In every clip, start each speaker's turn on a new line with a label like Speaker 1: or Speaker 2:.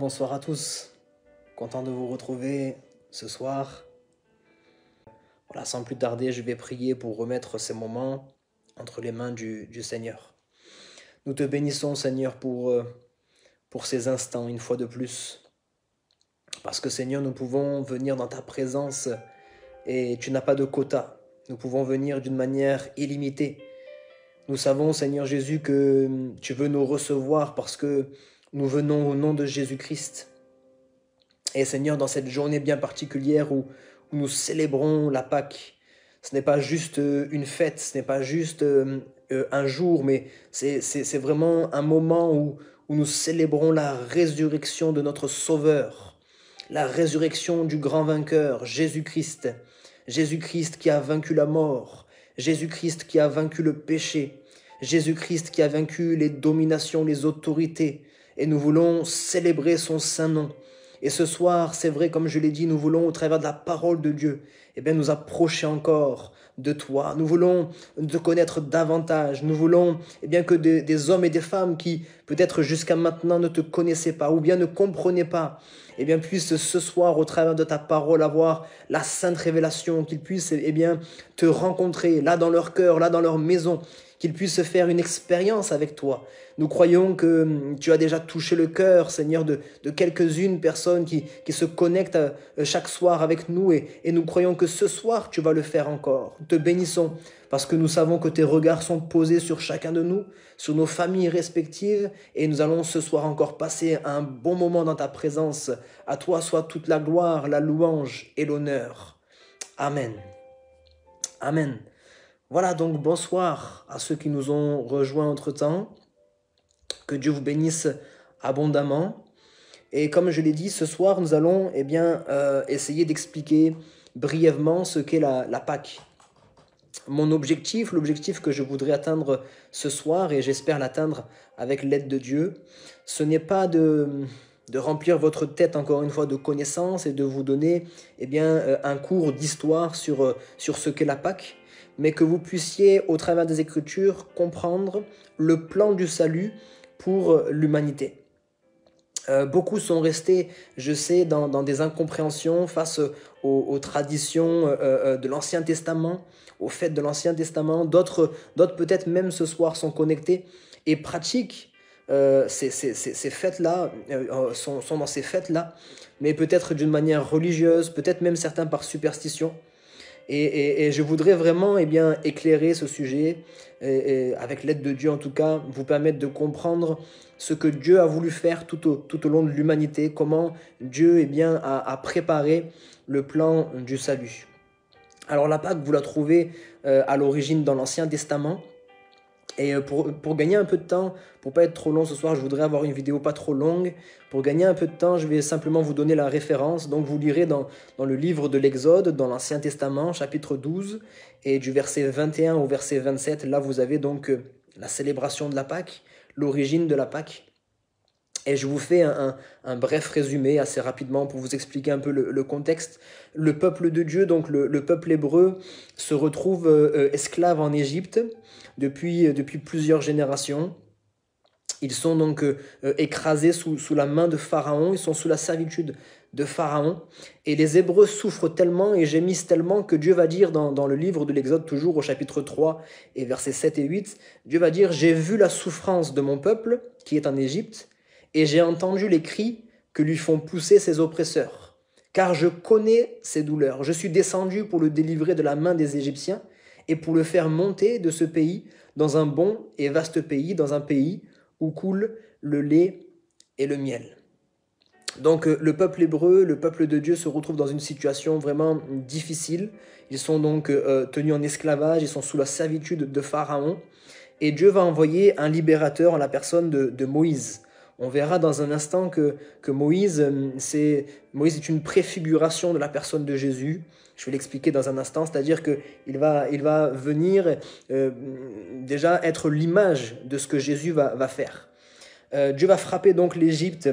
Speaker 1: bonsoir à tous. Content de vous retrouver ce soir. Voilà, sans plus tarder, je vais prier pour remettre ces moments entre les mains du Seigneur. Nous te bénissons, Seigneur, pour ces instants, une fois de plus. Parce que, Seigneur, nous pouvons venir dans ta présence et tu n'as pas de quota. Nous pouvons venir d'une manière illimitée. Nous savons, Seigneur Jésus, que tu veux nous recevoir parce que nous venons au nom de Jésus-Christ. Et Seigneur, dans cette journée bien particulière où nous célébrons la Pâque, ce n'est pas juste une fête, ce n'est pas juste un jour, mais c'est vraiment un moment où nous célébrons la résurrection de notre Sauveur, la résurrection du grand vainqueur, Jésus-Christ. Jésus-Christ qui a vaincu la mort, Jésus-Christ qui a vaincu le péché, Jésus-Christ qui a vaincu les dominations, les autorités. Et nous voulons célébrer son saint nom. Et ce soir, c'est vrai, comme je l'ai dit, nous voulons, au travers de la parole de Dieu, nous approcher encore de toi. Nous voulons te connaître davantage. Nous voulons que des hommes et des femmes qui, peut-être jusqu'à maintenant, ne te connaissaient pas ou bien ne comprenaient pas, puissent ce soir, au travers de ta parole, avoir la sainte révélation, qu'ils puissent te rencontrer là dans leur cœur, là dans leur maison, qu'ils puissent faire une expérience avec toi. Nous croyons que tu as déjà touché le cœur, Seigneur, de quelques-unes personnes qui se connectent chaque soir avec nous et nous croyons que ce soir, tu vas le faire encore. Nous te bénissons parce que nous savons que tes regards sont posés sur chacun de nous, sur nos familles respectives et nous allons ce soir encore passer un bon moment dans ta présence. À toi soit toute la gloire, la louange et l'honneur. Amen. Amen. Voilà donc bonsoir à ceux qui nous ont rejoints entre-temps. Que Dieu vous bénisse abondamment. Et comme je l'ai dit, ce soir, nous allons essayer d'expliquer brièvement ce qu'est la Pâque. Mon objectif, l'objectif que je voudrais atteindre ce soir, et j'espère l'atteindre avec l'aide de Dieu, ce n'est pas de remplir votre tête encore une fois de connaissances et de vous donner un cours d'histoire sur ce qu'est la Pâque, mais que vous puissiez, au travers des Écritures, comprendre le plan du salut pour l'humanité. Beaucoup sont restés, je sais, dans des incompréhensions face aux traditions de l'Ancien Testament, aux fêtes de l'Ancien Testament. D'autres peut-être même ce soir sont connectés et pratiquent ces fêtes-là, sont dans ces fêtes-là, mais peut-être d'une manière religieuse, peut-être même certains par superstition. Et je voudrais vraiment éclairer ce sujet, avec l'aide de Dieu en tout cas, vous permettre de comprendre ce que Dieu a voulu faire tout au long de l'humanité, comment Dieu a préparé le plan du salut. Alors la Pâque, vous la trouvez à l'origine dans l'Ancien Testament. Et pour gagner un peu de temps, pour pas être trop long ce soir, je voudrais avoir une vidéo pas trop longue. Pour gagner un peu de temps, je vais simplement vous donner la référence. Donc vous lirez dans le livre de l'Exode, dans l'Ancien Testament, chapitre 12, et du verset 21 au verset 27. Là, vous avez donc la célébration de la Pâque, l'origine de la Pâque. Et je vous fais un bref résumé assez rapidement pour vous expliquer un peu le contexte. Le peuple de Dieu, donc le peuple hébreu, se retrouve esclave en Égypte depuis plusieurs générations. Ils sont donc écrasés sous la main de Pharaon, ils sont sous la servitude de Pharaon. Et les Hébreux souffrent tellement et gémissent tellement que Dieu va dire dans le livre de l'Exode, toujours au chapitre 3 et versets 7 et 8, Dieu va dire « J'ai vu la souffrance de mon peuple qui est en Égypte, et j'ai entendu les cris que lui font pousser ses oppresseurs. Car je connais ses douleurs. Je suis descendu pour le délivrer de la main des Égyptiens et pour le faire monter de ce pays dans un bon et vaste pays, dans un pays où coule le lait et le miel. » Donc le peuple hébreu, le peuple de Dieu se retrouve dans une situation vraiment difficile. Ils sont donc tenus en esclavage, ils sont sous la servitude de Pharaon. Et Dieu va envoyer un libérateur en la personne de Moïse. On verra dans un instant que Moïse est une préfiguration de la personne de Jésus. Je vais l'expliquer dans un instant, c'est-à-dire qu'il va venir déjà être l'image de ce que Jésus va faire. Dieu va frapper donc l'Égypte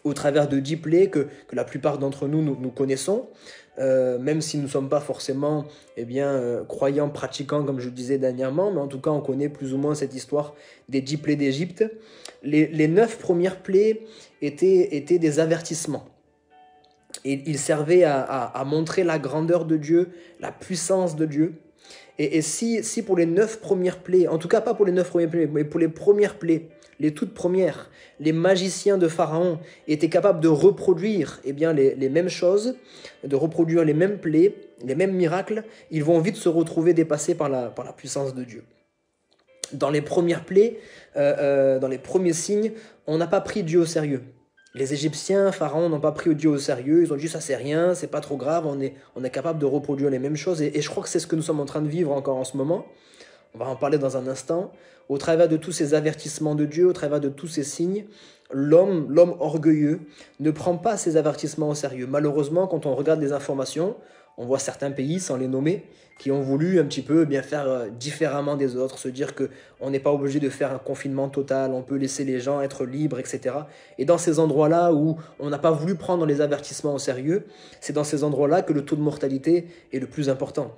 Speaker 1: au travers de 10 plaies que la plupart d'entre nous connaissons, même si nous ne sommes pas forcément croyants, pratiquants, comme je le disais dernièrement, mais en tout cas on connaît plus ou moins cette histoire des 10 plaies d'Égypte. Les 9 premières plaies étaient des avertissements. Et ils servaient à montrer la grandeur de Dieu, la puissance de Dieu. Et si pour les 9 premières plaies, en tout cas pas pour les 9 premières plaies, mais pour les premières plaies, les toutes premières, les magiciens de Pharaon étaient capables de reproduire les mêmes choses, de reproduire les mêmes plaies, les mêmes miracles, ils vont vite se retrouver dépassés par la puissance de Dieu. Dans les premières plaies, dans les premiers signes, on n'a pas pris Dieu au sérieux. Les Égyptiens, Pharaon n'ont pas pris Dieu au sérieux, ils ont dit ça c'est rien, c'est pas trop grave, on est capable de reproduire les mêmes choses et je crois que c'est ce que nous sommes en train de vivre encore en ce moment. On va en parler dans un instant. Au travers de tous ces avertissements de Dieu, au travers de tous ces signes, l'homme orgueilleux ne prend pas ces avertissements au sérieux. Malheureusement, quand on regarde les informations, on voit certains pays, sans les nommer, qui ont voulu un petit peu faire différemment des autres, se dire qu'on n'est pas obligé de faire un confinement total, on peut laisser les gens être libres, etc. Et dans ces endroits-là où on n'a pas voulu prendre les avertissements au sérieux, c'est dans ces endroits-là que le taux de mortalité est le plus important.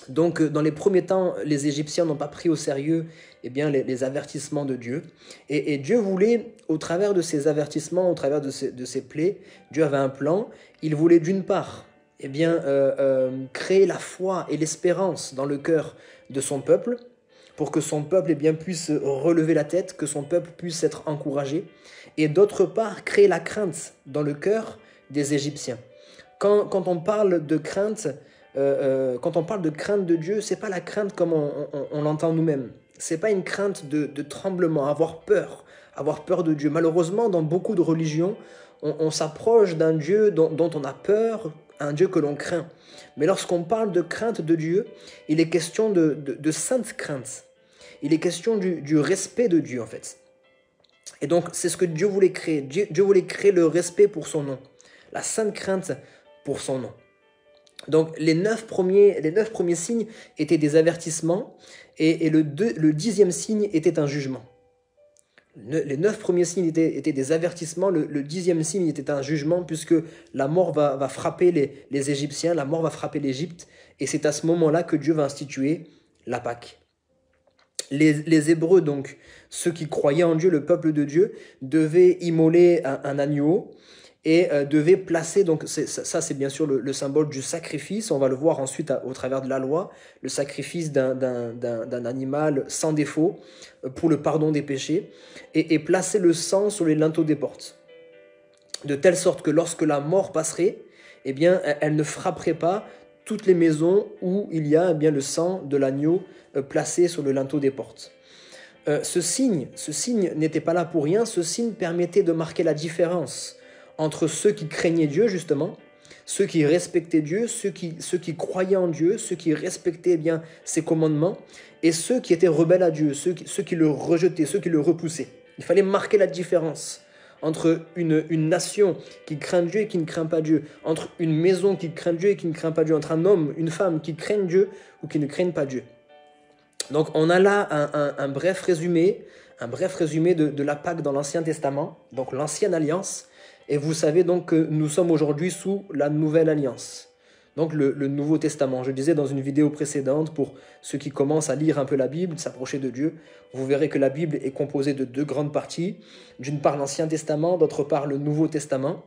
Speaker 1: Donc, dans les premiers temps, les Égyptiens n'ont pas pris au sérieux les avertissements de Dieu. Et Dieu voulait, au travers de ces avertissements, au travers de ces plaies, Dieu avait un plan. Il voulait d'une part créer la foi et l'espérance dans le cœur de son peuple, pour que son peuple puisse relever la tête, que son peuple puisse être encouragé. Et d'autre part, créer la crainte dans le cœur des Égyptiens. Quand on parle de crainte, de Dieu, c'est pas la crainte comme on l'entend nous-mêmes. C'est pas une crainte de tremblement, avoir peur de Dieu. Malheureusement, dans beaucoup de religions, on s'approche d'un Dieu dont on a peur, un Dieu que l'on craint. Mais lorsqu'on parle de crainte de Dieu, il est question de sainte crainte. Il est question du respect de Dieu, en fait. Et donc, c'est ce que Dieu voulait créer. Dieu voulait créer le respect pour son nom, la sainte crainte pour son nom. Donc, les 9 premiers signes étaient des avertissements et le 10e signe était un jugement. Les 9 premiers signes étaient des avertissements, le 10e signe était un jugement puisque la mort va frapper les Égyptiens, la mort va frapper l'Égypte et c'est à ce moment-là que Dieu va instituer la Pâque. Les Hébreux, donc, ceux qui croyaient en Dieu, le peuple de Dieu, devaient immoler un agneau et devaient placer, donc ça c'est bien sûr le symbole du sacrifice, on va le voir ensuite au travers de la loi, le sacrifice d'un animal sans défaut pour le pardon des péchés, et placer le sang sur les linteaux des portes, de telle sorte que lorsque la mort passerait, elle ne frapperait pas toutes les maisons où il y a le sang de l'agneau placé sur le linteau des portes. Ce signe n'était pas là pour rien, ce signe permettait de marquer la différence entre ceux qui craignaient Dieu, justement, ceux qui respectaient Dieu, ceux qui croyaient en Dieu, ceux qui respectaient ses commandements, et ceux qui étaient rebelles à Dieu, ceux qui le rejetaient, ceux qui le repoussaient. Il fallait marquer la différence entre une nation qui craint Dieu et qui ne craint pas Dieu, entre une maison qui craint Dieu et qui ne craint pas Dieu, entre un homme, une femme qui craignent Dieu ou qui ne craignent pas Dieu. Donc on a là un bref résumé de la Pâque dans l'Ancien Testament, donc l'Ancienne Alliance. Et vous savez donc que nous sommes aujourd'hui sous la Nouvelle Alliance, donc le Nouveau Testament. Je disais dans une vidéo précédente, pour ceux qui commencent à lire un peu la Bible, s'approcher de Dieu, vous verrez que la Bible est composée de 2 grandes parties. D'une part l'Ancien Testament, d'autre part le Nouveau Testament.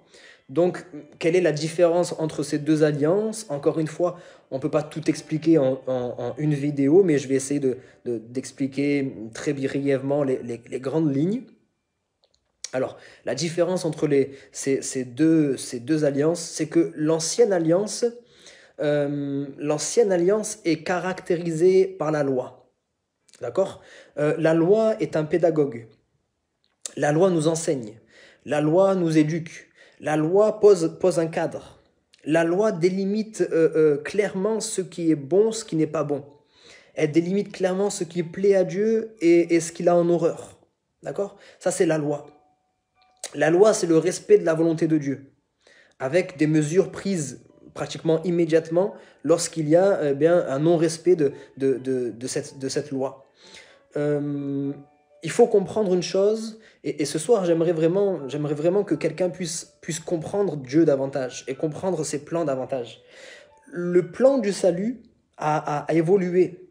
Speaker 1: Donc, quelle est la différence entre ces 2 alliances? Encore une fois, on ne peut pas tout expliquer en une vidéo, mais je vais essayer d'expliquer très brièvement les grandes lignes. Alors, la différence entre ces deux alliances, c'est que l'ancienne alliance est caractérisée par la loi. D'accord? La loi est un pédagogue. La loi nous enseigne. La loi nous éduque. La loi pose un cadre. La loi délimite clairement ce qui est bon, ce qui n'est pas bon. Elle délimite clairement ce qui plaît à Dieu et ce qu'il a en horreur. D'accord? Ça, c'est la loi. La loi, c'est le respect de la volonté de Dieu, avec des mesures prises pratiquement immédiatement lorsqu'il y a un non-respect de cette loi. il faut comprendre une chose, et ce soir, j'aimerais vraiment que quelqu'un puisse comprendre Dieu davantage et comprendre ses plans davantage. Le plan du salut a évolué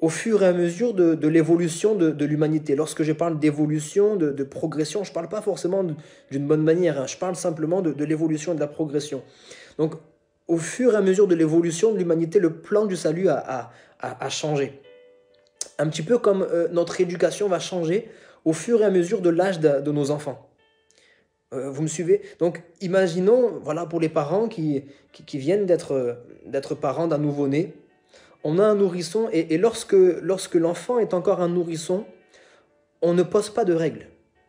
Speaker 1: au fur et à mesure de l'évolution de l'humanité. Lorsque je parle d'évolution, de progression, je ne parle pas forcément d'une bonne manière, hein. Je parle simplement de l'évolution et de la progression. Donc, au fur et à mesure de l'évolution de l'humanité, le plan du salut a changé. Un petit peu comme notre éducation va changer au fur et à mesure de l'âge de nos enfants. Vous me suivez? Donc, imaginons, voilà, pour les parents qui viennent d'être parents d'un nouveau-né, on a un nourrisson, et lorsque l'enfant est encore un nourrisson, on ne pose pas de règles.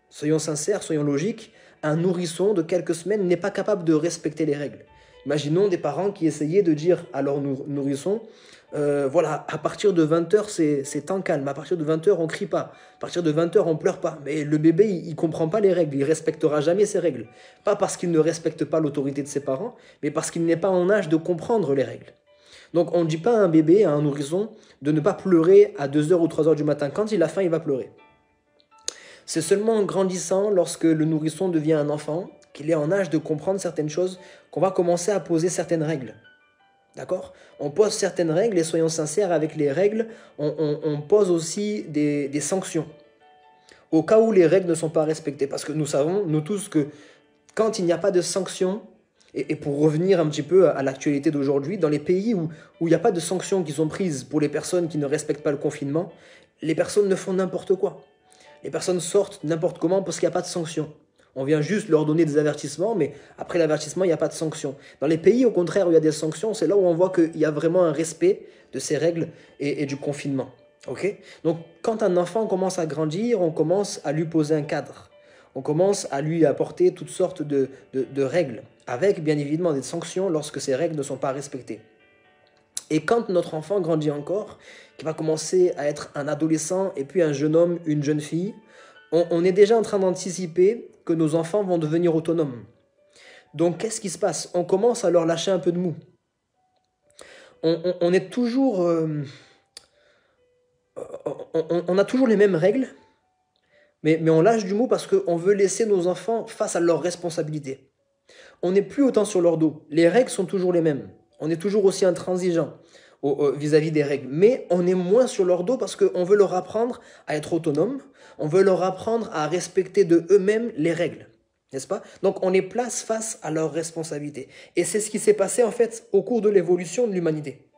Speaker 1: Soyons sincères, soyons logiques, un nourrisson de quelques semaines n'est pas capable de respecter les règles. Imaginons des parents qui essayaient de dire à leur nourrisson, voilà, à partir de 20 heures, c'est temps calme. À partir de 20 heures, on crie pas. À partir de 20 heures, on pleure pas. Mais le bébé, il comprend pas les règles. Il respectera jamais ces règles. Pas parce qu'il ne respecte pas l'autorité de ses parents, mais parce qu'il n'est pas en âge de comprendre les règles. Donc, on ne dit pas à un bébé, à un nourrisson, de ne pas pleurer à 2 heures ou 3 heures du matin. Quand il a faim, il va pleurer. C'est seulement en grandissant, lorsque le nourrisson devient un enfant, qu'il est en âge de comprendre certaines choses, qu'on va commencer à poser certaines règles. D'accord? On pose certaines règles, et soyons sincères, avec les règles, on pose aussi des sanctions. Au cas où les règles ne sont pas respectées. Parce que nous savons, nous tous, que quand il n'y a pas de sanctions, et pour revenir un petit peu à l'actualité d'aujourd'hui, dans les pays où il n'y a pas de sanctions qui sont prises pour les personnes qui ne respectent pas le confinement, les personnes ne font n'importe quoi. Les personnes sortent n'importe comment parce qu'il n'y a pas de sanctions. On vient juste leur donner des avertissements, mais après l'avertissement, il n'y a pas de sanctions. Dans les pays, au contraire, où il y a des sanctions, c'est là où on voit qu'il y a vraiment un respect de ces règles et du confinement. Okay? Donc, quand un enfant commence à grandir, on commence à lui poser un cadre. On commence à lui apporter toutes sortes de règles, avec bien évidemment des sanctions lorsque ces règles ne sont pas respectées. Et quand notre enfant grandit encore, qui va commencer à être un adolescent et puis un jeune homme, une jeune fille, on est déjà en train d'anticiper que nos enfants vont devenir autonomes. Donc qu'est-ce qui se passe? On commence à leur lâcher un peu de mou. On est toujours... on a toujours les mêmes règles, mais on lâche du mou parce qu'on veut laisser nos enfants face à leurs responsabilités. On n'est plus autant sur leur dos. Les règles sont toujours les mêmes. On est toujours aussi intransigeant vis-à-vis des règles. Mais on est moins sur leur dos parce qu'on veut leur apprendre à être autonomes. On veut leur apprendre à respecter de eux-mêmes les règles. N'est-ce pas? Donc on les place face à leurs responsabilités. Et c'est ce qui s'est passé en fait au cours de l'évolution de l'humanité.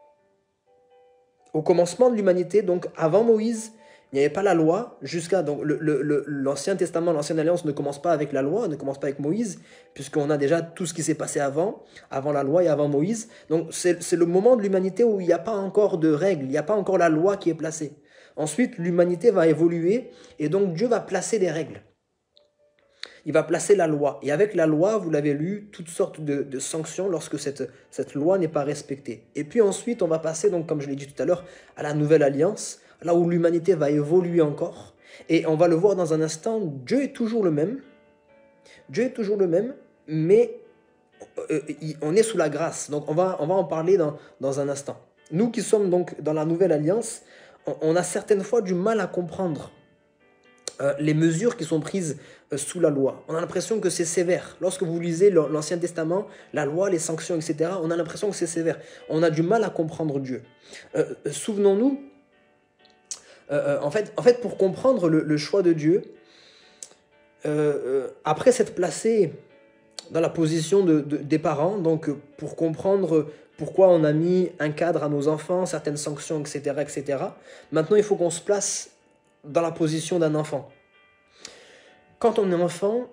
Speaker 1: Au commencement de l'humanité, donc avant Moïse, il n'y avait pas la loi jusqu'à... Donc l'Ancien Testament, l'Ancienne Alliance ne commence pas avec la loi, ne commence pas avec Moïse, puisqu'on a déjà tout ce qui s'est passé avant la loi et avant Moïse. Donc c'est le moment de l'humanité où il n'y a pas encore de règles, il n'y a pas encore la loi qui est placée. Ensuite, l'humanité va évoluer et donc Dieu va placer des règles. Il va placer la loi. Et avec la loi, vous l'avez lu, toutes sortes de sanctions lorsque cette loi n'est pas respectée. Et puis ensuite, on va passer, donc, comme je l'ai dit tout à l'heure, à la nouvelle alliance, là où l'humanité va évoluer encore. Et on va le voir dans un instant, Dieu est toujours le même. Dieu est toujours le même, mais on est sous la grâce. Donc on va en parler dans un instant. Nous qui sommes donc dans la nouvelle alliance, on a certaines fois du mal à comprendre les mesures qui sont prises sous la loi. On a l'impression que c'est sévère. Lorsque vous lisez l'Ancien Testament, la loi, les sanctions, etc., on a l'impression que c'est sévère. On a du mal à comprendre Dieu. Souvenons-nous, en fait, pour comprendre le choix de Dieu, après s'être placé dans la position des parents, donc pour comprendre pourquoi on a mis un cadre à nos enfants, certaines sanctions, etc., etc., maintenant il faut qu'on se place dans la position d'un enfant. Quand on est enfant,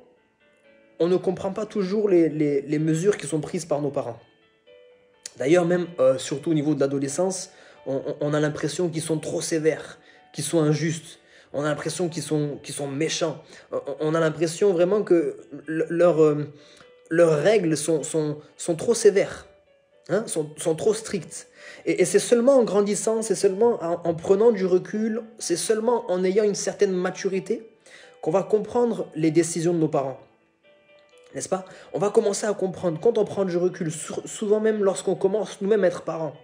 Speaker 1: on ne comprend pas toujours les mesures qui sont prises par nos parents. D'ailleurs, même surtout au niveau de l'adolescence, on a l'impression qu'ils sont trop sévères, qu'ils sont injustes. On a l'impression qu'ils sont méchants. On a l'impression vraiment que leurs règles sont trop sévères, hein, sont trop strictes. Et c'est seulement en grandissant, c'est seulement en prenant du recul, c'est seulement en ayant une certaine maturité qu'on va comprendre les décisions de nos parents. N'est-ce pas? On va commencer à comprendre, quand on prend du recul, souvent même lorsqu'on commence nous-mêmes à être parents.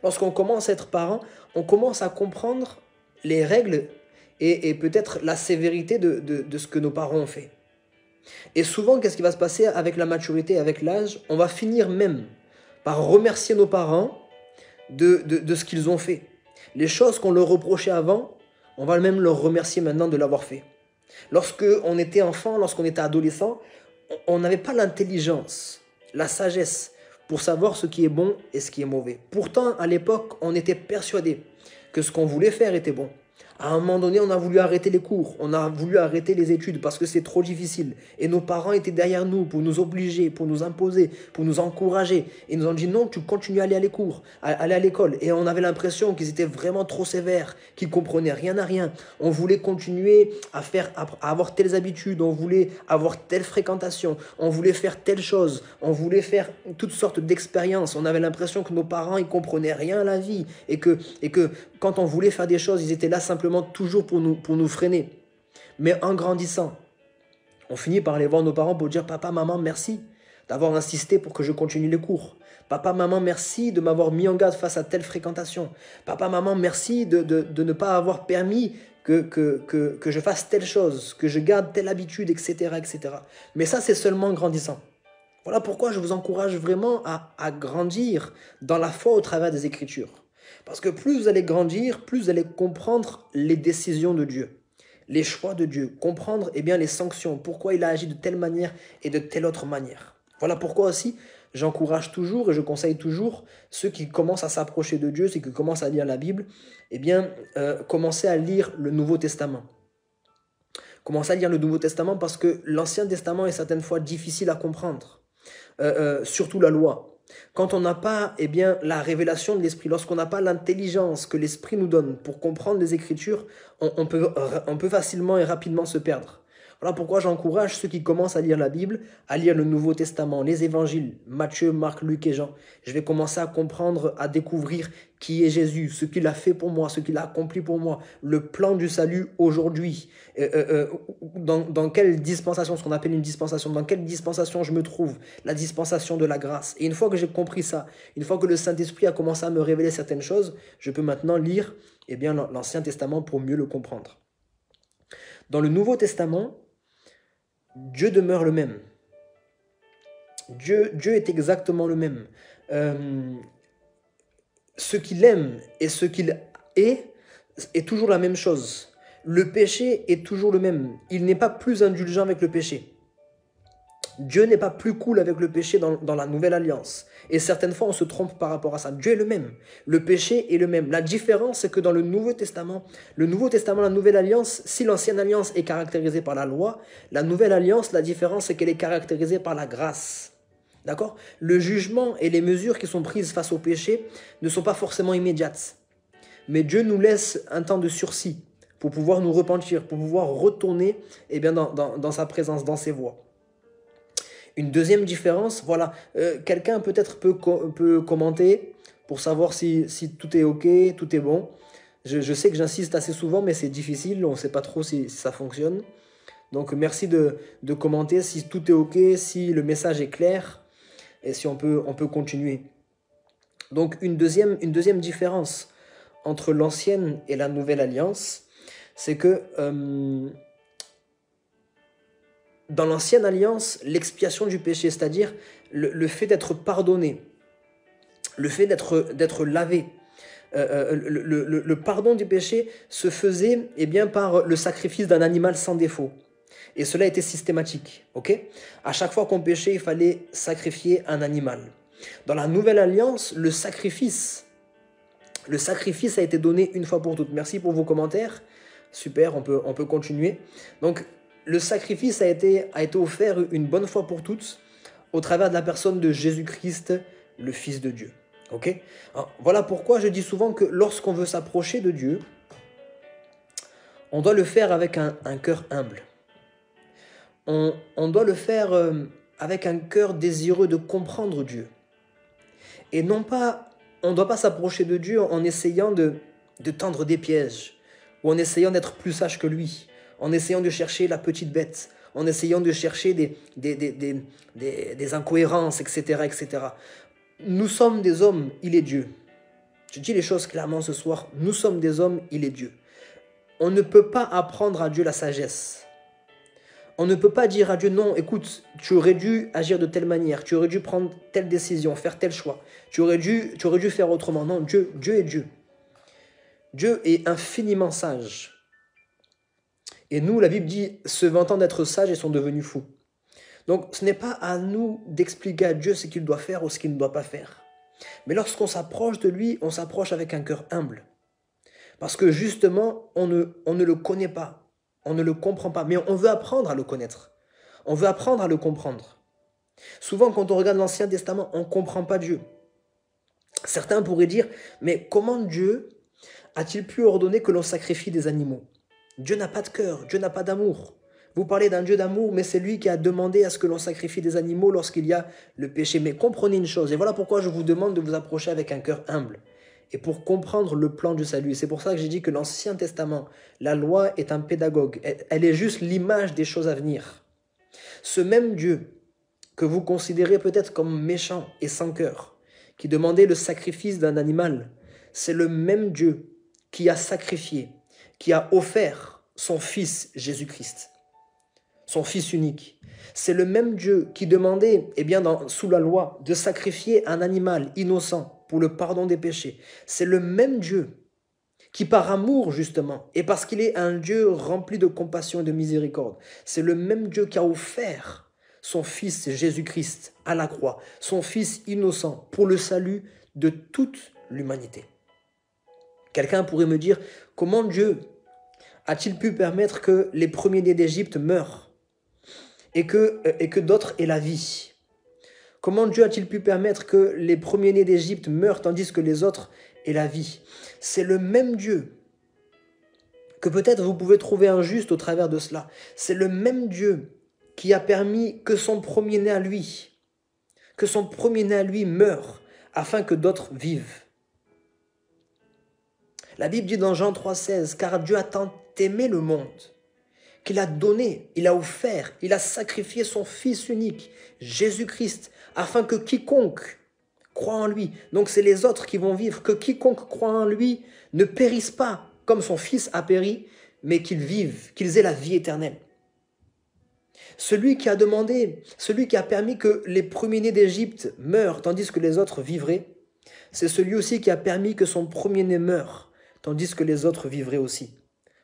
Speaker 1: Lorsqu'on commence à être parent, on commence à comprendre les règles et peut-être la sévérité de ce que nos parents ont fait. Et souvent, qu'est-ce qui va se passer avec la maturité, avec l'âge? On va finir même par remercier nos parents de ce qu'ils ont fait. Les choses qu'on leur reprochait avant, on va même leur remercier maintenant de l'avoir fait. Lorsque on était enfant, lorsqu'on était adolescent, on n'avait pas l'intelligence, la sagesse pour savoir ce qui est bon et ce qui est mauvais. Pourtant, à l'époque, on était persuadé que ce qu'on voulait faire était bon. À un moment donné, on a voulu arrêter les cours, on a voulu arrêter les études parce que c'est trop difficile. Et nos parents étaient derrière nous pour nous obliger, pour nous imposer, pour nous encourager. Ils nous ont dit non, tu continues à aller à les cours, aller à l'école. Et on avait l'impression qu'ils étaient vraiment trop sévères, qu'ils comprenaient rien à rien. On voulait continuer à avoir telles habitudes, on voulait avoir telle fréquentation, on voulait faire telle chose, on voulait faire toutes sortes d'expériences. On avait l'impression que nos parents, ils comprenaient rien à la vie et que quand on voulait faire des choses, ils étaient là simplement toujours pour nous freiner. Mais en grandissant, on finit par aller voir nos parents pour dire « Papa, maman, merci d'avoir insisté pour que je continue les cours. Papa, maman, merci de m'avoir mis en garde face à telle fréquentation. Papa, maman, merci de ne pas avoir permis que je fasse telle chose, que je garde telle habitude, etc. etc. » Mais ça, c'est seulement en grandissant. Voilà pourquoi je vous encourage vraiment à grandir dans la foi au travers des Écritures. Parce que plus vous allez grandir, plus vous allez comprendre les décisions de Dieu, les choix de Dieu, comprendre les sanctions, pourquoi il a agi de telle manière et de telle autre manière. Voilà pourquoi aussi j'encourage toujours et je conseille toujours ceux qui commencent à s'approcher de Dieu, ceux qui commencent à lire la Bible, commencez à lire le Nouveau Testament. Commencez à lire le Nouveau Testament parce que l'Ancien Testament est certaines fois difficile à comprendre, surtout la loi. Quand on n'a pas la révélation de l'Esprit, lorsqu'on n'a pas l'intelligence que l'Esprit nous donne pour comprendre les Écritures, on peut facilement et rapidement se perdre. Voilà pourquoi j'encourage ceux qui commencent à lire la Bible, à lire le Nouveau Testament, les Évangiles, Matthieu, Marc, Luc et Jean. Je vais commencer à comprendre, à découvrir qui est Jésus, ce qu'il a fait pour moi, ce qu'il a accompli pour moi, le plan du salut aujourd'hui, dans quelle dispensation, ce qu'on appelle une dispensation, dans quelle dispensation je me trouve, la dispensation de la grâce. Et une fois que j'ai compris ça, une fois que le Saint-Esprit a commencé à me révéler certaines choses, je peux maintenant lire l'Ancien Testament pour mieux le comprendre. Dans le Nouveau Testament, Dieu demeure le même. Dieu est exactement le même. Ce qu'il aime et ce qu'il est toujours la même chose. Le péché est toujours le même. Il n'est pas plus indulgent avec le péché. Dieu n'est pas plus cool avec le péché dans la nouvelle alliance. Et certaines fois, on se trompe par rapport à ça. Dieu est le même. Le péché est le même. La différence, c'est que dans le Nouveau Testament, la nouvelle alliance, si l'ancienne alliance est caractérisée par la loi, la nouvelle alliance, la différence, c'est qu'elle est caractérisée par la grâce. D'accord? Le jugement et les mesures qui sont prises face au péché ne sont pas forcément immédiates. Mais Dieu nous laisse un temps de sursis pour pouvoir nous repentir, pour pouvoir retourner dans sa présence, dans ses voies. Une deuxième différence, voilà, quelqu'un peut-être peut commenter pour savoir si tout est ok, tout est bon. Je sais que j'insiste assez souvent, mais c'est difficile, on ne sait pas trop si ça fonctionne. Donc merci de commenter si tout est ok, si le message est clair et si on peut continuer. Donc une deuxième différence entre l'ancienne et la nouvelle alliance, c'est que dans l'ancienne alliance, l'expiation du péché, c'est-à-dire le fait d'être pardonné, le fait d'être lavé, le pardon du péché se faisait par le sacrifice d'un animal sans défaut. Et cela était systématique. À chaque fois qu'on péchait, il fallait sacrifier un animal. Dans la nouvelle alliance, le sacrifice a été donné une fois pour toutes. Merci pour vos commentaires. Super, on peut continuer. Donc, le sacrifice a été offert une bonne fois pour toutes au travers de la personne de Jésus-Christ, le Fils de Dieu. Alors, voilà pourquoi je dis souvent que lorsqu'on veut s'approcher de Dieu, on doit le faire avec un cœur humble. On doit le faire avec un cœur désireux de comprendre Dieu. Et non pas, on ne doit pas s'approcher de Dieu en essayant de tendre des pièges, ou en essayant d'être plus sage que lui, en essayant de chercher la petite bête, en essayant de chercher des incohérences, etc., etc. Nous sommes des hommes, il est Dieu. Je dis les choses clairement ce soir, nous sommes des hommes, il est Dieu. on ne peut pas apprendre à Dieu la sagesse. On ne peut pas dire à Dieu, non, écoute, tu aurais dû agir de telle manière, tu aurais dû prendre telle décision, faire tel choix, tu aurais dû faire autrement. Non, Dieu est Dieu. Dieu est infiniment sage. Et nous, la Bible dit, se vantant d'être sages, ils sont devenus fous. Donc, ce n'est pas à nous d'expliquer à Dieu ce qu'il doit faire ou ce qu'il ne doit pas faire. Mais lorsqu'on s'approche de lui, on s'approche avec un cœur humble. Parce que justement, on ne le connaît pas. On ne le comprend pas, mais on veut apprendre à le connaître. On veut apprendre à le comprendre. Souvent, quand on regarde l'Ancien Testament, on ne comprend pas Dieu. Certains pourraient dire, mais comment Dieu a-t-il pu ordonner que l'on sacrifie des animaux? Dieu n'a pas de cœur, Dieu n'a pas d'amour. Vous parlez d'un Dieu d'amour, mais c'est lui qui a demandé à ce que l'on sacrifie des animaux lorsqu'il y a le péché. Mais comprenez une chose, et voilà pourquoi je vous demande de vous approcher avec un cœur humble. Et pour comprendre le plan du salut. C'est pour ça que j'ai dit que l'Ancien Testament, la loi est un pédagogue. Elle est juste l'image des choses à venir. Ce même Dieu que vous considérez peut-être comme méchant et sans cœur, qui demandait le sacrifice d'un animal, c'est le même Dieu qui a sacrifié, qui a offert son Fils Jésus-Christ, son Fils unique. C'est le même Dieu qui demandait, sous la loi, de sacrifier un animal innocent pour le pardon des péchés. C'est le même Dieu qui, par amour justement, et parce qu'il est un Dieu rempli de compassion et de miséricorde, c'est le même Dieu qui a offert son Fils Jésus-Christ à la croix, son Fils innocent pour le salut de toute l'humanité. Quelqu'un pourrait me dire, comment Dieu a-t-il pu permettre que les premiers-nés d'Égypte meurent et que d'autres aient la vie? Comment Dieu a-t-il pu permettre que les premiers-nés d'Égypte meurent tandis que les autres aient la vie? C'est le même Dieu que peut-être vous pouvez trouver injuste au travers de cela. C'est le même Dieu qui a permis que son premier-né à lui, meure afin que d'autres vivent. La Bible dit dans Jean 3,16, car Dieu a tant aimé le monde qu'il a donné, il a offert, il a sacrifié son Fils unique, Jésus-Christ, afin que quiconque croit en lui, donc c'est les autres qui vont vivre, que quiconque croit en lui ne périsse pas comme son Fils a péri, mais qu'ils vivent, qu'ils aient la vie éternelle. Celui qui a demandé, celui qui a permis que les premiers-nés d'Égypte meurent tandis que les autres vivraient, c'est celui aussi qui a permis que son premier-né meure tandis que les autres vivraient aussi.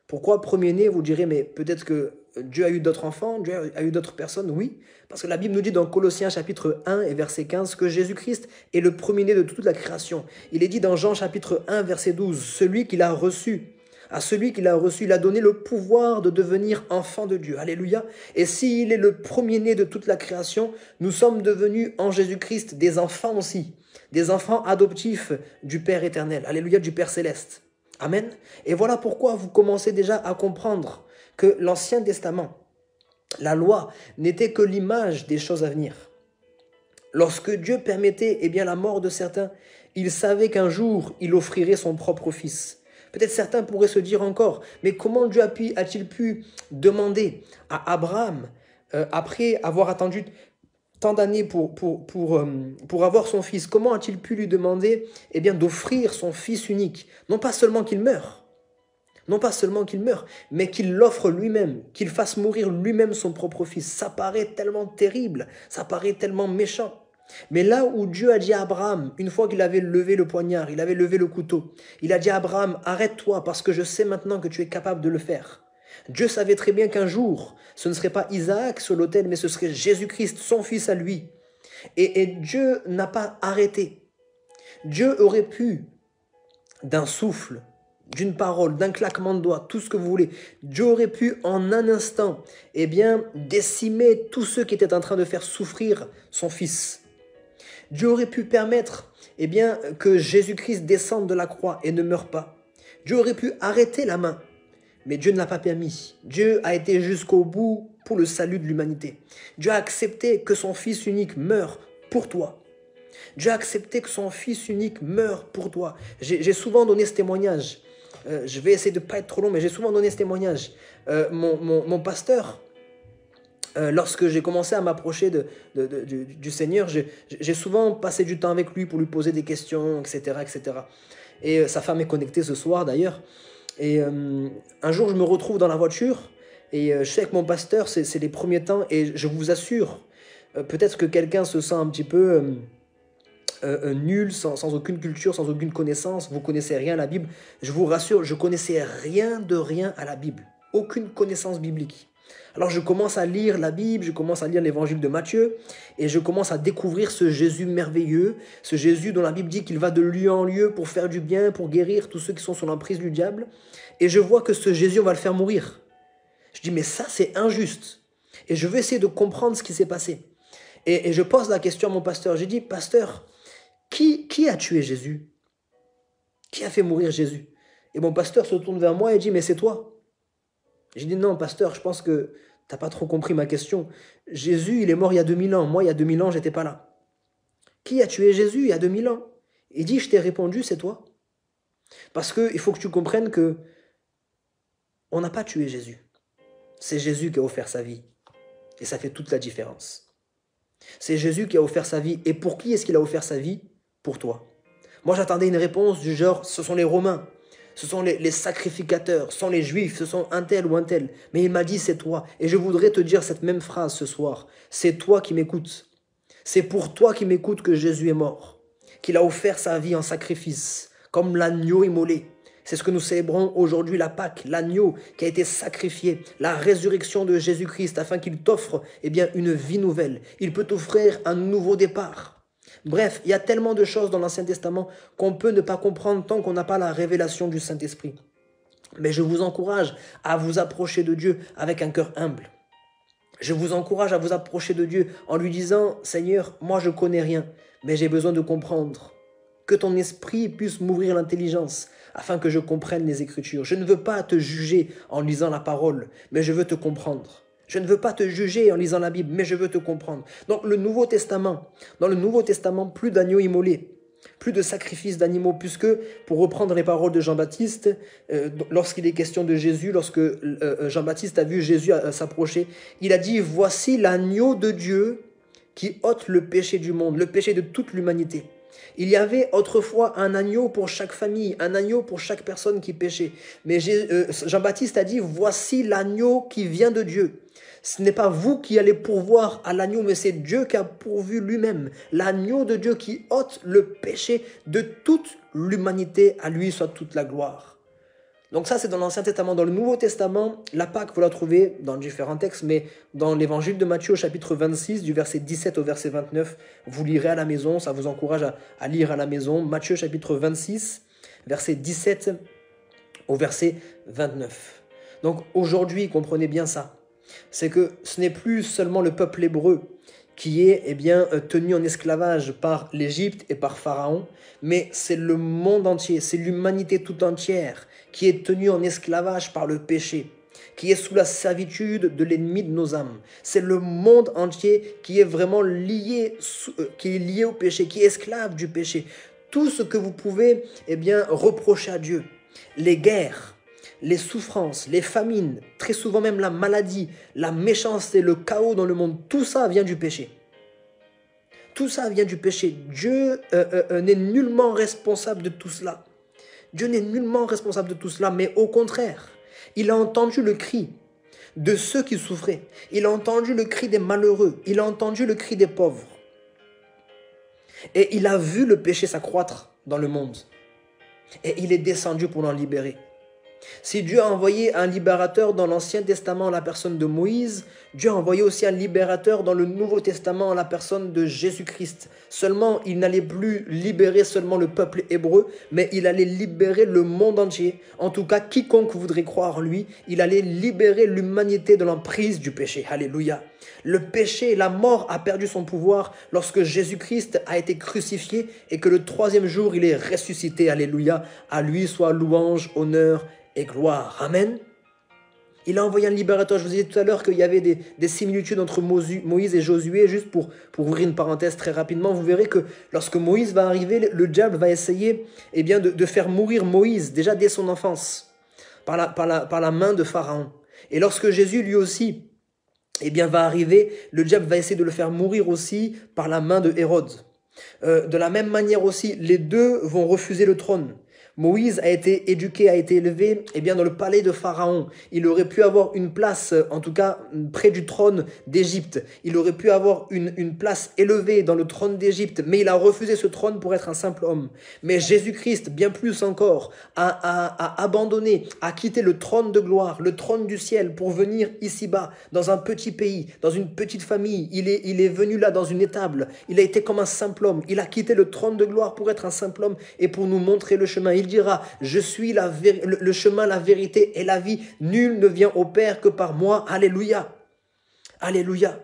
Speaker 1: Pourquoi premier-né? Vous direz, mais peut-être que Dieu a eu d'autres enfants, Dieu a eu d'autres personnes. Oui, parce que la Bible nous dit dans Colossiens chapitre 1 et verset 15 que Jésus-Christ est le premier-né de toute la création. Il est dit dans Jean chapitre 1 verset 12, celui qu'il a reçu, à celui qu'il a reçu, il a donné le pouvoir de devenir enfant de Dieu. Alléluia. Et s'il est le premier-né de toute la création, nous sommes devenus en Jésus-Christ des enfants aussi, des enfants adoptifs du Père éternel. Alléluia, du Père céleste. Amen. Et voilà pourquoi vous commencez déjà à comprendre que l'Ancien Testament, la loi, n'était que l'image des choses à venir. Lorsque Dieu permettait la mort de certains, il savait qu'un jour, il offrirait son propre Fils. Peut-être certains pourraient se dire encore, mais comment Dieu a-t-il pu demander à Abraham, après avoir attendu tant d'années pour avoir son fils, comment a-t-il pu lui demander d'offrir son Fils unique? Non pas seulement qu'il meure, mais qu'il l'offre lui-même, qu'il fasse mourir lui-même son propre Fils. Ça paraît tellement terrible, ça paraît tellement méchant. Mais là où Dieu a dit à Abraham, une fois qu'il avait levé le poignard, il avait levé le couteau, il a dit à Abraham, arrête-toi parce que je sais maintenant que tu es capable de le faire. Dieu savait très bien qu'un jour, ce ne serait pas Isaac sur l'autel, mais ce serait Jésus-Christ, son fils à lui. Et Dieu n'a pas arrêté. Dieu aurait pu, d'un souffle, d'une parole, d'un claquement de doigts, tout ce que vous voulez, Dieu aurait pu en un instant, décimer tous ceux qui étaient en train de faire souffrir son fils. Dieu aurait pu permettre, que Jésus-Christ descende de la croix et ne meure pas. Dieu aurait pu arrêter la main. Mais Dieu ne l'a pas permis. Dieu a été jusqu'au bout pour le salut de l'humanité. Dieu a accepté que son Fils unique meure pour toi. Dieu a accepté que son Fils unique meure pour toi. J'ai souvent donné ce témoignage. Je vais essayer de ne pas être trop long, mais j'ai souvent donné ce témoignage. Mon pasteur, lorsque j'ai commencé à m'approcher du Seigneur, j'ai souvent passé du temps avec lui pour lui poser des questions, etc., etc. Et sa femme est connectée ce soir d'ailleurs. Et un jour, je me retrouve dans la voiture et je suis avec mon pasteur, c'est les premiers temps, et je vous assure, peut-être que quelqu'un se sent un petit peu nul, sans aucune culture, sans aucune connaissance, vous connaissez rien à la Bible. Je vous rassure, je connaissais rien de rien à la Bible, aucune connaissance biblique. Alors je commence à lire la Bible, je commence à lire l'évangile de Matthieu, et je commence à découvrir ce Jésus merveilleux, ce Jésus dont la Bible dit qu'il va de lieu en lieu pour faire du bien, pour guérir tous ceux qui sont sous l'emprise du diable. Et je vois que ce Jésus, on va le faire mourir. Je dis, mais ça c'est injuste. Et je veux essayer de comprendre ce qui s'est passé. Et je pose la question à mon pasteur, j'ai dit, pasteur, qui a tué Jésus? Qui a fait mourir Jésus? Et mon pasteur se tourne vers moi et dit, mais c'est toi. J'ai dit, non, pasteur, je pense que tu n'as pas trop compris ma question. Jésus, il est mort il y a 2000 ans. Moi, il y a 2000 ans, j'étais pas là. Qui a tué Jésus il y a 2000 ans? Il dit, je t'ai répondu, c'est toi. Parce qu'il faut que tu comprennes que on n'a pas tué Jésus. C'est Jésus qui a offert sa vie. Et ça fait toute la différence. C'est Jésus qui a offert sa vie. Et pour qui est-ce qu'il a offert sa vie? Pour toi. Moi, j'attendais une réponse du genre, ce sont les Romains. Ce sont les sacrificateurs, ce sont les Juifs, ce sont un tel ou un tel. Mais il m'a dit, c'est toi. Et je voudrais te dire cette même phrase ce soir. C'est toi qui m'écoutes. C'est pour toi qui m'écoutes que Jésus est mort. Qu'il a offert sa vie en sacrifice, comme l'agneau immolé. C'est ce que nous célébrons aujourd'hui, la Pâque, l'agneau qui a été sacrifié, la résurrection de Jésus-Christ, afin qu'il t'offre une vie nouvelle. Il peut t'offrir un nouveau départ. Bref, il y a tellement de choses dans l'Ancien Testament qu'on peut ne pas comprendre tant qu'on n'a pas la révélation du Saint-Esprit. Mais je vous encourage à vous approcher de Dieu avec un cœur humble. Je vous encourage à vous approcher de Dieu en lui disant, Seigneur, moi je connais rien, mais j'ai besoin de comprendre. Que ton esprit puisse m'ouvrir l'intelligence afin que je comprenne les Écritures. Je ne veux pas te juger en lisant la parole, mais je veux te comprendre. Je ne veux pas te juger en lisant la Bible, mais je veux te comprendre. Donc dans le Nouveau Testament, plus d'agneaux immolés, plus de sacrifices d'animaux, puisque, pour reprendre les paroles de Jean-Baptiste, lorsqu'il est question de Jésus, lorsque Jean-Baptiste a vu Jésus s'approcher, il a dit, voici l'agneau de Dieu qui ôte le péché du monde, le péché de toute l'humanité. Il y avait autrefois un agneau pour chaque famille, un agneau pour chaque personne qui péchait. Mais Jean-Baptiste a dit, voici l'agneau qui vient de Dieu. Ce n'est pas vous qui allez pourvoir à l'agneau, mais c'est Dieu qui a pourvu lui-même. L'agneau de Dieu qui ôte le péché de toute l'humanité, à lui soit toute la gloire. Donc ça, c'est dans l'Ancien Testament. Dans le Nouveau Testament, la Pâque, vous la trouvez dans différents textes, mais dans l'évangile de Matthieu, au chapitre 26, du verset 17 au verset 29, vous lirez à la maison, ça vous encourage à lire à la maison. Matthieu, chapitre 26, verset 17 au verset 29. Donc aujourd'hui, comprenez bien ça. C'est que ce n'est plus seulement le peuple hébreu qui est tenu en esclavage par l'Égypte et par Pharaon, mais c'est le monde entier, c'est l'humanité tout entière qui est tenue en esclavage par le péché, qui est sous la servitude de l'ennemi de nos âmes. C'est le monde entier qui est vraiment lié au péché, qui est esclave du péché. Tout ce que vous pouvez reprocher à Dieu, les guerres, les souffrances, les famines, très souvent même la maladie, la méchanceté, le chaos dans le monde, tout ça vient du péché. Tout ça vient du péché. Dieu n'est nullement responsable de tout cela. Dieu n'est nullement responsable de tout cela, mais au contraire, il a entendu le cri de ceux qui souffraient. Il a entendu le cri des malheureux. Il a entendu le cri des pauvres. Et il a vu le péché s'accroître dans le monde. Et il est descendu pour l'en libérer. Si Dieu a envoyé un libérateur dans l'Ancien Testament en la personne de Moïse, Dieu a envoyé aussi un libérateur dans le Nouveau Testament en la personne de Jésus-Christ. Seulement, il n'allait plus libérer seulement le peuple hébreu, mais il allait libérer le monde entier. En tout cas, quiconque voudrait croire en lui, il allait libérer l'humanité de l'emprise du péché. Alléluia. Le péché, la mort a perdu son pouvoir lorsque Jésus-Christ a été crucifié et que le 3e jour, il est ressuscité. Alléluia. À lui soit louange, honneur et gloire. Amen. Il a envoyé un libérateur. Je vous disais tout à l'heure qu'il y avait des similitudes entre Moïse et Josué. Juste pour ouvrir une parenthèse très rapidement, vous verrez que lorsque Moïse va arriver, le diable va essayer de faire mourir Moïse, déjà dès son enfance, par la main de Pharaon. Et lorsque Jésus, lui aussi, va arriver, le diable va essayer de le faire mourir aussi par la main de Hérode. De la même manière aussi, les deux vont refuser le trône. Moïse a été éduqué, a été élevé dans le palais de Pharaon. Il aurait pu avoir une place, en tout cas près du trône d'Égypte. Il aurait pu avoir une place élevée dans le trône d'Égypte, mais il a refusé ce trône pour être un simple homme. Mais Jésus-Christ, bien plus encore, a abandonné, a quitté le trône de gloire, le trône du ciel pour venir ici-bas, dans un petit pays, dans une petite famille. Il est venu là dans une étable. Il a été comme un simple homme. Il a quitté le trône de gloire pour être un simple homme et pour nous montrer le chemin. Il dira, je suis le chemin, la vérité et la vie. Nul ne vient au Père que par moi. Alléluia. Alléluia.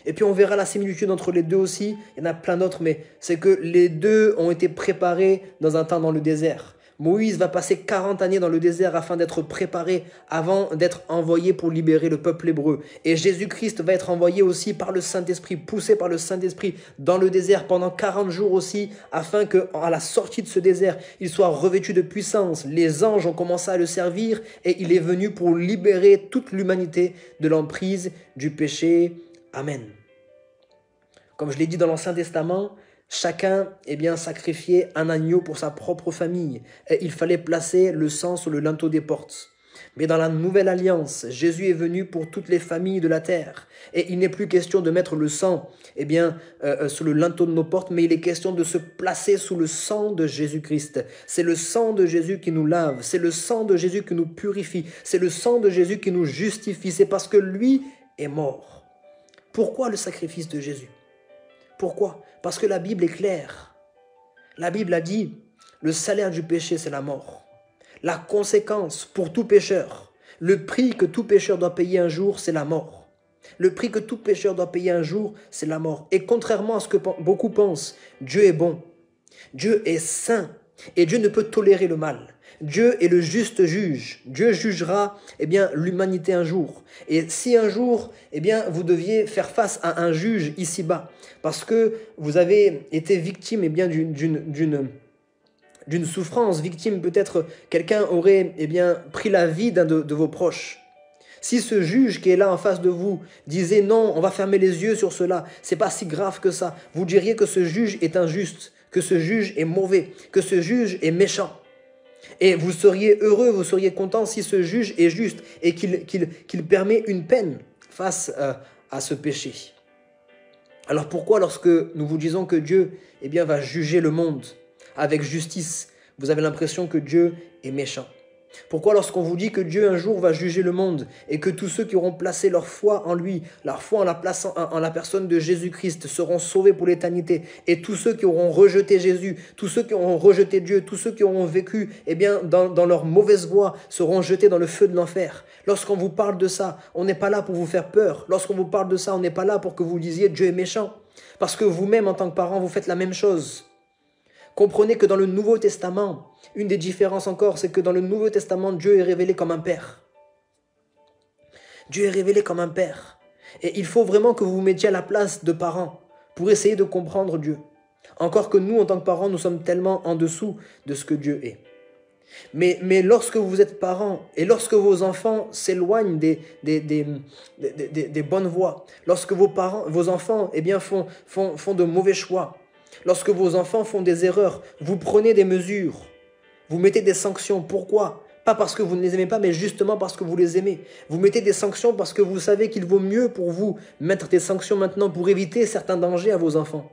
Speaker 1: Et puis on verra la similitude entre les deux aussi. Il y en a plein d'autres, mais c'est que les deux ont été préparés dans un temps dans le désert. Moïse va passer 40 années dans le désert afin d'être préparé, avant d'être envoyé pour libérer le peuple hébreu. Et Jésus-Christ va être envoyé aussi par le Saint-Esprit, poussé par le Saint-Esprit dans le désert pendant 40 jours aussi, afin qu'à la sortie de ce désert, il soit revêtu de puissance. Les anges ont commencé à le servir et il est venu pour libérer toute l'humanité de l'emprise du péché. Amen. Comme je l'ai dit dans l'Ancien Testament, chacun sacrifiait un agneau pour sa propre famille. Et il fallait placer le sang sur le linteau des portes. Mais dans la nouvelle alliance, Jésus est venu pour toutes les familles de la terre. Et il n'est plus question de mettre le sang sur le linteau de nos portes, mais il est question de se placer sous le sang de Jésus-Christ. C'est le sang de Jésus qui nous lave, c'est le sang de Jésus qui nous purifie, c'est le sang de Jésus qui nous justifie. C'est parce que lui est mort. Pourquoi le sacrifice de Jésus? Pourquoi? Parce que la Bible est claire. La Bible a dit, le salaire du péché, c'est la mort. La conséquence pour tout pécheur, le prix que tout pécheur doit payer un jour, c'est la mort. Le prix que tout pécheur doit payer un jour, c'est la mort. Et contrairement à ce que beaucoup pensent, Dieu est bon. Dieu est saint. Et Dieu ne peut tolérer le mal. Dieu est le juste juge. Dieu jugera l'humanité un jour. Et si un jour vous deviez faire face à un juge ici-bas, parce que vous avez été victime d'une souffrance, victime peut-être quelqu'un aurait pris la vie d'un de vos proches. Si ce juge qui est là en face de vous disait non, on va fermer les yeux sur cela, c'est pas si grave que ça, vous diriez que ce juge est injuste, que ce juge est mauvais, que ce juge est méchant. Et vous seriez heureux, vous seriez content si ce juge est juste et qu'il permet une peine face à ce péché. Alors pourquoi, lorsque nous vous disons que Dieu va juger le monde avec justice, vous avez l'impression que Dieu est méchant? Pourquoi, lorsqu'on vous dit que Dieu un jour va juger le monde et que tous ceux qui auront placé leur foi en lui, leur foi en la personne de Jésus-Christ seront sauvés pour l'éternité, et tous ceux qui auront rejeté Jésus, tous ceux qui auront rejeté Dieu, tous ceux qui auront vécu dans leur mauvaise voie seront jetés dans le feu de l'enfer? Lorsqu'on vous parle de ça, on n'est pas là pour vous faire peur. Lorsqu'on vous parle de ça, on n'est pas là pour que vous disiez Dieu est méchant, parce que vous-même en tant que parent, vous faites la même chose. Comprenez que dans le Nouveau Testament, une des différences encore, c'est que dans le Nouveau Testament, Dieu est révélé comme un père. Dieu est révélé comme un père. Et il faut vraiment que vous vous mettiez à la place de parents pour essayer de comprendre Dieu. Encore que nous, en tant que parents, nous sommes tellement en dessous de ce que Dieu est. Mais lorsque vous êtes parents et lorsque vos enfants s'éloignent des bonnes voies, lorsque vos enfants font de mauvais choix, lorsque vos enfants font des erreurs, vous prenez des mesures, vous mettez des sanctions. Pourquoi? Pas parce que vous ne les aimez pas, mais justement parce que vous les aimez. Vous mettez des sanctions parce que vous savez qu'il vaut mieux pour vous mettre des sanctions maintenant pour éviter certains dangers à vos enfants.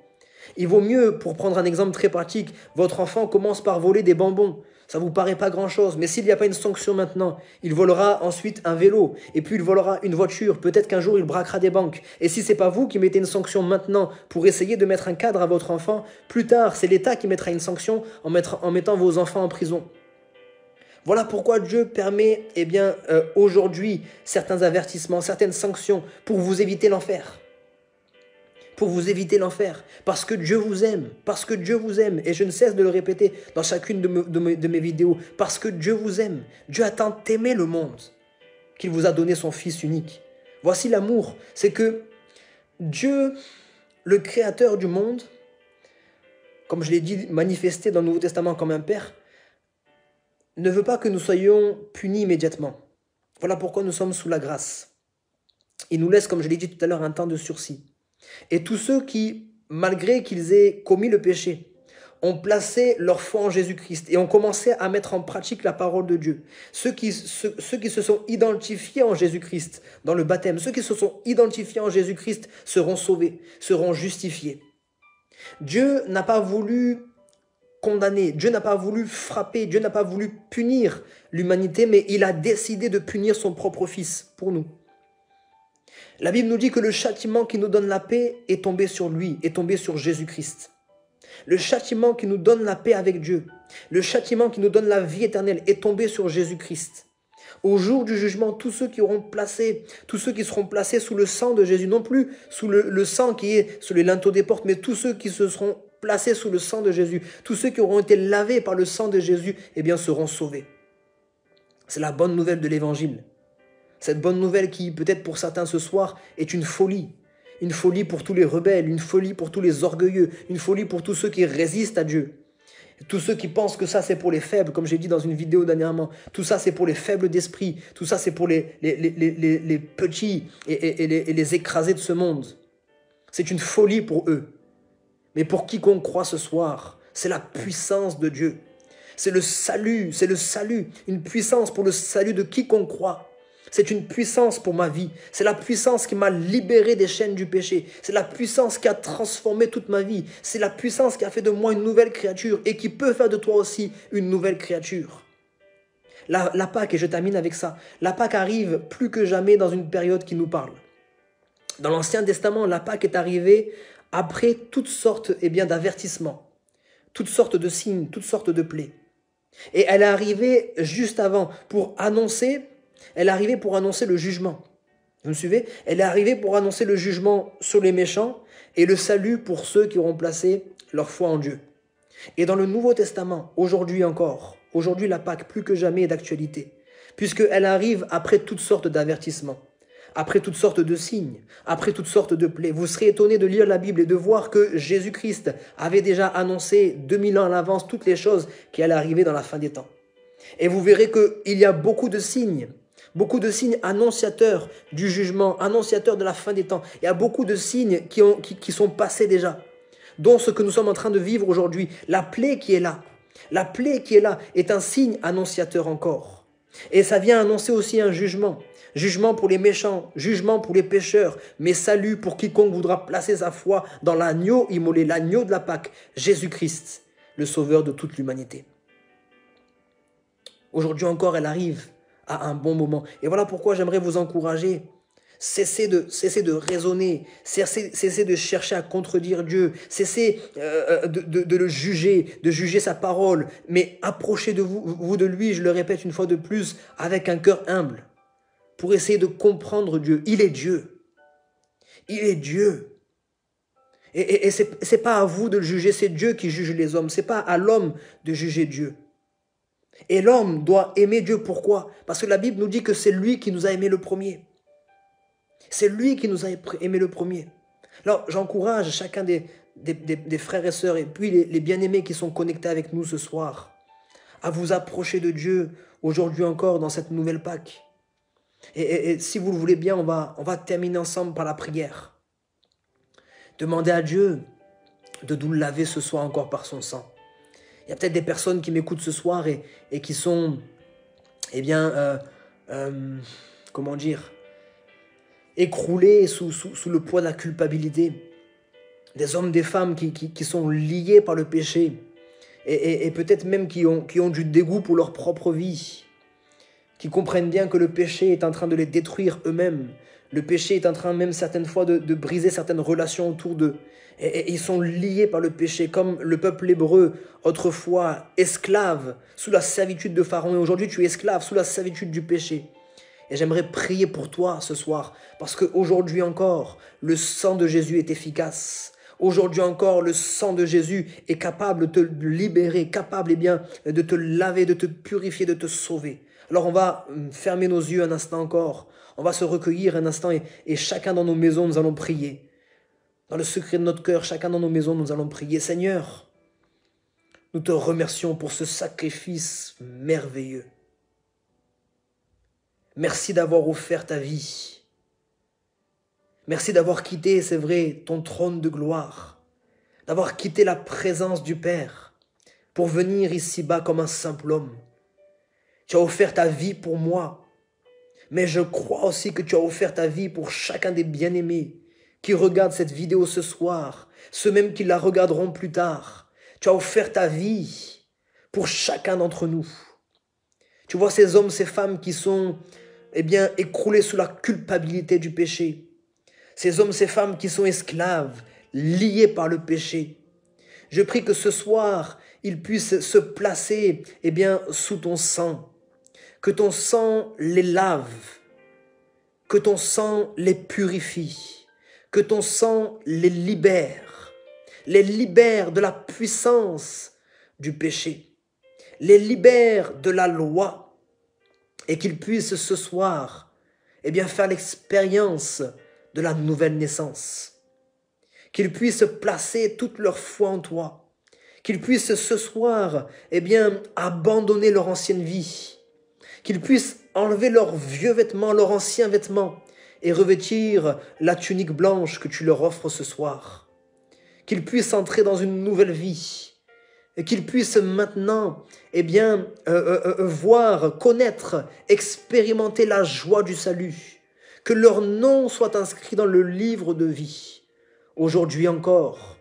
Speaker 1: Il vaut mieux, pour prendre un exemple très pratique, votre enfant commence par voler des bonbons. Ça vous paraît pas grand-chose, mais s'il n'y a pas une sanction maintenant, il volera ensuite un vélo, et puis il volera une voiture, peut-être qu'un jour il braquera des banques. Et si c'est pas vous qui mettez une sanction maintenant pour essayer de mettre un cadre à votre enfant, plus tard c'est l'État qui mettra une sanction en mettant vos enfants en prison. Voilà pourquoi Dieu permet aujourd'hui certains avertissements, certaines sanctions pour vous éviter l'enfer. Pour vous éviter l'enfer, parce que Dieu vous aime, et je ne cesse de le répéter dans chacune de mes vidéos, parce que Dieu vous aime. Dieu a tant aimé le monde qu'il vous a donné son Fils unique. Voici l'amour, c'est que Dieu, le Créateur du monde, comme je l'ai dit, manifesté dans le Nouveau Testament comme un Père, ne veut pas que nous soyons punis immédiatement. Voilà pourquoi nous sommes sous la grâce. Il nous laisse, comme je l'ai dit tout à l'heure, un temps de sursis. Et tous ceux qui, malgré qu'ils aient commis le péché, ont placé leur foi en Jésus-Christ et ont commencé à mettre en pratique la parole de Dieu. Ceux qui se sont identifiés en Jésus-Christ dans le baptême, ceux qui se sont identifiés en Jésus-Christ seront sauvés, seront justifiés. Dieu n'a pas voulu condamner, Dieu n'a pas voulu frapper, Dieu n'a pas voulu punir l'humanité, mais il a décidé de punir son propre Fils pour nous. La Bible nous dit que le châtiment qui nous donne la paix est tombé sur lui, est tombé sur Jésus-Christ. Le châtiment qui nous donne la paix avec Dieu, le châtiment qui nous donne la vie éternelle est tombé sur Jésus-Christ. Au jour du jugement, tous ceux qui seront placés sous le sang de Jésus, non plus sous le sang qui est sous les linteaux des portes, mais tous ceux qui se seront placés sous le sang de Jésus, tous ceux qui auront été lavés par le sang de Jésus, eh bien seront sauvés. C'est la bonne nouvelle de l'évangile. Cette bonne nouvelle qui, peut-être pour certains ce soir, est une folie. Une folie pour tous les rebelles, une folie pour tous les orgueilleux, une folie pour tous ceux qui résistent à Dieu. Tous ceux qui pensent que ça c'est pour les faibles, comme j'ai dit dans une vidéo dernièrement. Tout ça c'est pour les faibles d'esprit. Tout ça c'est pour les petits et les écrasés de ce monde. C'est une folie pour eux. Mais pour quiconque croit ce soir, c'est la puissance de Dieu. C'est le salut, une puissance pour le salut de quiconque croit. C'est une puissance pour ma vie. C'est la puissance qui m'a libéré des chaînes du péché. C'est la puissance qui a transformé toute ma vie. C'est la puissance qui a fait de moi une nouvelle créature et qui peut faire de toi aussi une nouvelle créature. La Pâque, et je termine avec ça, la Pâque arrive plus que jamais dans une période qui nous parle. Dans l'Ancien Testament, la Pâque est arrivée après toutes sortes d'avertissements, toutes sortes de signes, toutes sortes de plaies. Et elle est arrivée juste avant pour annoncer le jugement. Vous me suivez? Elle est arrivée pour annoncer le jugement sur les méchants et le salut pour ceux qui auront placé leur foi en Dieu. Et dans le Nouveau Testament, aujourd'hui la Pâque plus que jamais est d'actualité, puisqu'elle arrive après toutes sortes d'avertissements, après toutes sortes de signes, après toutes sortes de plaies. Vous serez étonnés de lire la Bible et de voir que Jésus-Christ avait déjà annoncé 2000 ans à l'avance toutes les choses qui allaient arriver dans la fin des temps. Et vous verrez qu'il y a beaucoup de signes annonciateurs du jugement, annonciateurs de la fin des temps. Il y a beaucoup de signes qui sont passés déjà, dont ce que nous sommes en train de vivre aujourd'hui. La plaie qui est là est un signe annonciateur encore. Et ça vient annoncer aussi un jugement. Jugement pour les méchants, jugement pour les pécheurs, mais salut pour quiconque voudra placer sa foi dans l'agneau immolé, l'agneau de la Pâque, Jésus-Christ, le sauveur de toute l'humanité. Aujourd'hui encore, elle arrive à un bon moment. Et voilà pourquoi j'aimerais vous encourager. Cessez de raisonner, cessez de chercher à contredire Dieu, cessez de le juger, de juger sa parole, mais approchez vous de lui, je le répète une fois de plus, avec un cœur humble, pour essayer de comprendre Dieu. Il est Dieu. Il est Dieu. Et c'est pas à vous de le juger, c'est Dieu qui juge les hommes, c'est pas à l'homme de juger Dieu. Et l'homme doit aimer Dieu. Pourquoi? Parce que la Bible nous dit que c'est lui qui nous a aimés le premier. C'est lui qui nous a aimés le premier. Alors, j'encourage chacun des frères et sœurs, et puis les bien-aimés qui sont connectés avec nous ce soir, à vous approcher de Dieu aujourd'hui encore dans cette nouvelle Pâque. Et si vous le voulez bien, on va terminer ensemble par la prière. Demandez à Dieu de nous laver ce soir encore par son sang. Il y a peut-être des personnes qui m'écoutent ce soir et qui sont, écroulées sous le poids de la culpabilité. Des hommes, des femmes qui sont liés par le péché et peut-être même qui ont du dégoût pour leur propre vie, qui comprennent bien que le péché est en train de les détruire eux-mêmes. Le péché est en train même certaines fois de briser certaines relations autour d'eux. Et ils sont liés par le péché, comme le peuple hébreu, autrefois esclave sous la servitude de Pharaon. Et aujourd'hui, tu es esclave sous la servitude du péché. Et j'aimerais prier pour toi ce soir, parce qu'aujourd'hui encore, le sang de Jésus est efficace. Aujourd'hui encore, le sang de Jésus est capable de te libérer, capable de te laver, de te purifier, de te sauver. Alors on va fermer nos yeux un instant encore. On va se recueillir un instant et chacun dans nos maisons, nous allons prier. Dans le secret de notre cœur, chacun dans nos maisons, nous allons prier. Seigneur, nous te remercions pour ce sacrifice merveilleux. Merci d'avoir offert ta vie. Merci d'avoir quitté, c'est vrai, ton trône de gloire. D'avoir quitté la présence du Père pour venir ici-bas comme un simple homme. Tu as offert ta vie pour moi. Mais je crois aussi que tu as offert ta vie pour chacun des bien-aimés qui regardent cette vidéo ce soir, ceux même qui la regarderont plus tard. Tu as offert ta vie pour chacun d'entre nous. Tu vois ces hommes, ces femmes qui sont écroulés sous la culpabilité du péché. Ces hommes, ces femmes qui sont esclaves, liés par le péché. Je prie que ce soir, ils puissent se placer sous ton sang. Que ton sang les lave. Que ton sang les purifie. Que ton sang les libère. Les libère de la puissance du péché. Les libère de la loi. Et qu'ils puissent ce soir faire l'expérience de la nouvelle naissance. Qu'ils puissent placer toute leur foi en toi. Qu'ils puissent ce soir abandonner leur ancienne vie. Qu'ils puissent enlever leurs vieux vêtements, leurs anciens vêtements et revêtir la tunique blanche que tu leur offres ce soir. Qu'ils puissent entrer dans une nouvelle vie et qu'ils puissent maintenant voir, connaître, expérimenter la joie du salut. Que leur nom soit inscrit dans le livre de vie. Aujourd'hui encore,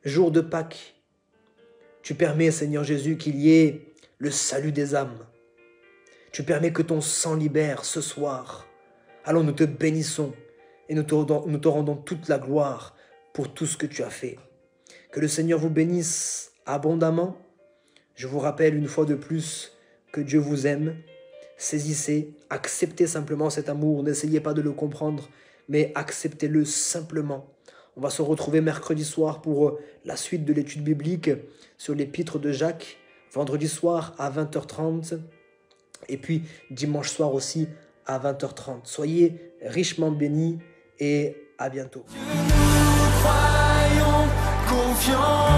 Speaker 1: jour de Pâques, tu permets, Seigneur Jésus, qu'il y ait le salut des âmes. Tu permets que ton sang libère ce soir. Alors nous te bénissons et nous te rendons toute la gloire pour tout ce que tu as fait. Que le Seigneur vous bénisse abondamment. Je vous rappelle une fois de plus que Dieu vous aime. Saisissez, acceptez simplement cet amour. N'essayez pas de le comprendre, mais acceptez-le simplement. On va se retrouver mercredi soir pour la suite de l'étude biblique sur l'épître de Jacques. Vendredi soir à 20h30. Et puis dimanche soir aussi à 20h30. Soyez richement bénis et à bientôt.
Speaker 2: Nous croyons, confiants.